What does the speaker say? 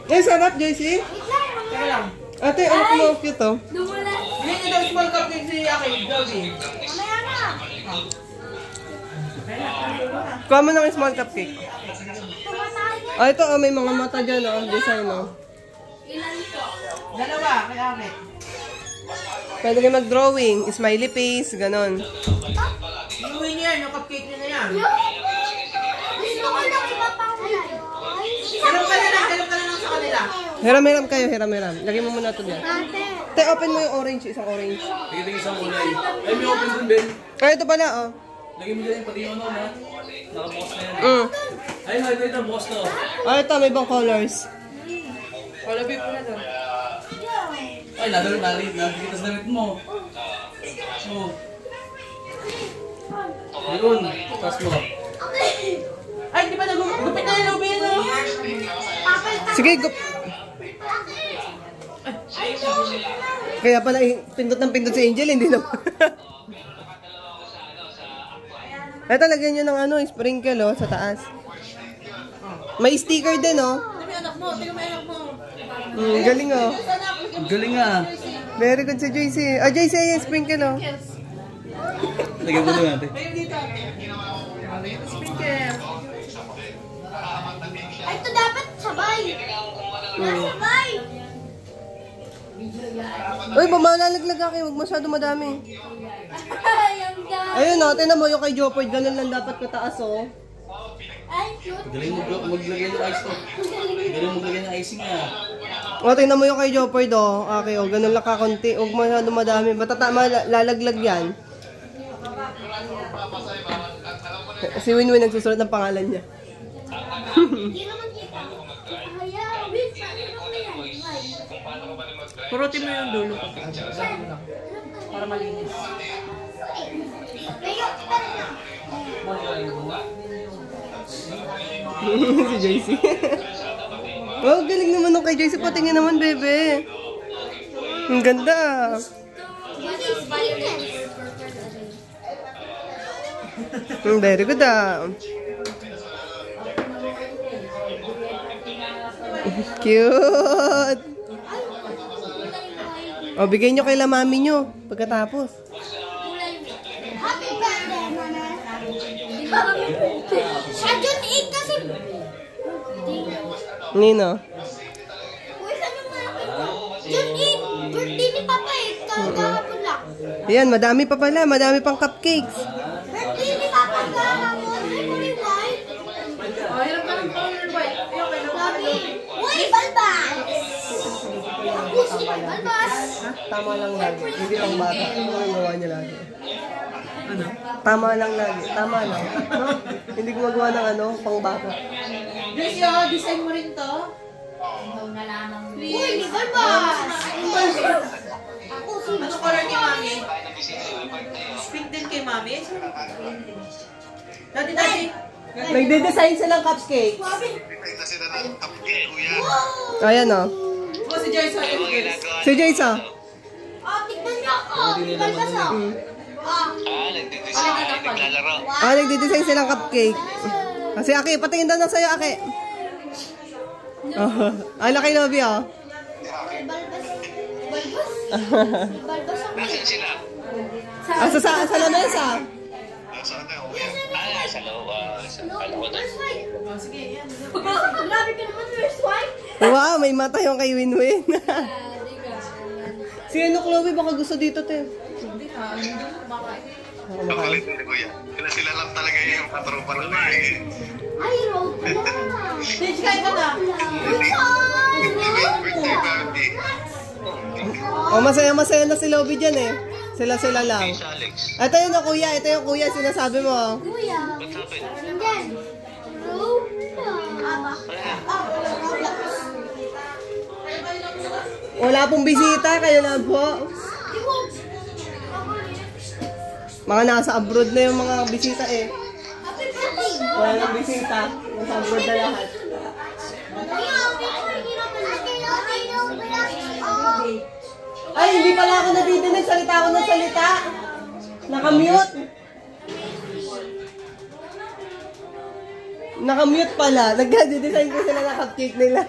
Ay, sarap, JC. Teka lang. Ate, anak mo, cute oh. Dumulan. Hindi daw small cupcake si Aki. Joby. Mamaya na. Kuha mo ng small cupcake. Tumatay. Ah, ito oh, may mga mata dyan oh. Design oh. Ilan po? Dalawa, kay Aki. Pwede kayo mag-drawing. Smiley face, ganon. Iuwi niya yan, yung cupcake niya na yan. Gusto ko lang iba pang Ganun ka na lang sa kanila. Hiram-hiram kayo, hiram-hiram. Lagyan mo muna ito dyan. Ate. Te, open mo yung orange, isang orange. Tingin isang kulay. Ay, may open dun, Ben. Ah, ito pala oh. Lagyan mo dyan pati yung ano, na. Nakabukas na yan. Ay, ito, bukas na. Ah, ito, may ibang colors. Wala beef na doon. Ay, nakikitas na rin mo. Oh. Ayun, tas mo. Ay, di ba nagupit na yung lobby no? Sige, kaya pala pindot ng pindot si Angel, hindi na. Ito, lagyan nyo ng ano, sprinkle oh, sa taas. May sticker din oh. Tingnan anak mo, tingnan mo anak mo. Galing oh. Galing nga. Very good si JC. Ah, JC, ayan, sprinkle oh. Lagyan mo doon natin. Ayun dito. Sprinkle. Ay, ito dapat sabay. Sabay. Uy, malalaglag ka kayo. Huwag masyado madami. Ayang dami. Ayun oh, tinan mo yung kay Jopard. Ganun lang dapat kataas oh. Ay, cute. Galing mo maglagay ng ice to. Galing mo maglagay ng icing nga. O, tingnan mo yung kay Jopard oh. Okay oh, ganun lang kakunti. Huwag masyado madami. Lalaglag yan. Si Winwin nagsusulat ng pangalan niya. Hindi naman kita. Ayaw. Wait, ano na yan? Purutin mo yung dulo. Para malinis. Pero, Si JC. Oh, galing naman nung kay JC. Patingin naman, bebe. Ang ganda. Very good ah. Cute. O, bigay nyo kay la mami nyo pagkatapos. happy birthday, mama. Siya June 8 kasi. Nino. Uy, saan yung malaki ko? June 8. Birthday ni Papa eh. Kahapon lang. Ayan, madami pa pala. Madami pang cupcakes. Birthday ni Papa kahapon. Ay, kulay white. Oh, hirap ka ng color white. Ayun, kailan mo. Sabi, uy, balbas! Ako si balbas. Tama lang lagi. Hindi lang bata. Ano ang gawa niya lagi? Ano? Tama lang lagi. Tama lang. No? Hindi ko magawa ng ano, pang bata. Grace, oh, design mo rin to. Uy, ni balbas! Ako si Ano color ni Mami? Pink din kay Mami. Dati. Nagde-design silang cupcake. Ayan o. Oh, si Joyce, oh, Grace. Si Joyce o. Oh, tignan niyo ako. Ni balbas oh. Ah, nagde-design silang cupcake. Kasi Aki, patingin daw na sa'yo, Aki. Oh. Ah, laki lobby o. Balbas. Balbas ako. Ah, sa lamesa. Oh, sige, yan. Grabe ka naman, first wife. Wow, may mata yung kay Winwin. Si ano, Chloe, baka gusto dito, te. Hindi ka, ano doon, kumakain. Makulit na kuya. Sila lang talaga yung katropa ng bahay. Ay, road na. Stage, kain ka na. Birthday. Oh, masaya-masaya na si Lobby dyan eh. Sila lang. Ito yun o, kuya. Ito yung kuya, sinasabi mo. Kuya. Nandyan. Wala pong bisita, kayo lang po. Mga nasa abroad na yung mga bisita eh. Happy birthday. Wala nang bisita. Nasa abroad na lahat. Ay, hindi pala ako nadidinig. Salita ako ng salita. Nakamute. Nakamute pala. Nag-design ko sila ng cupcake nila.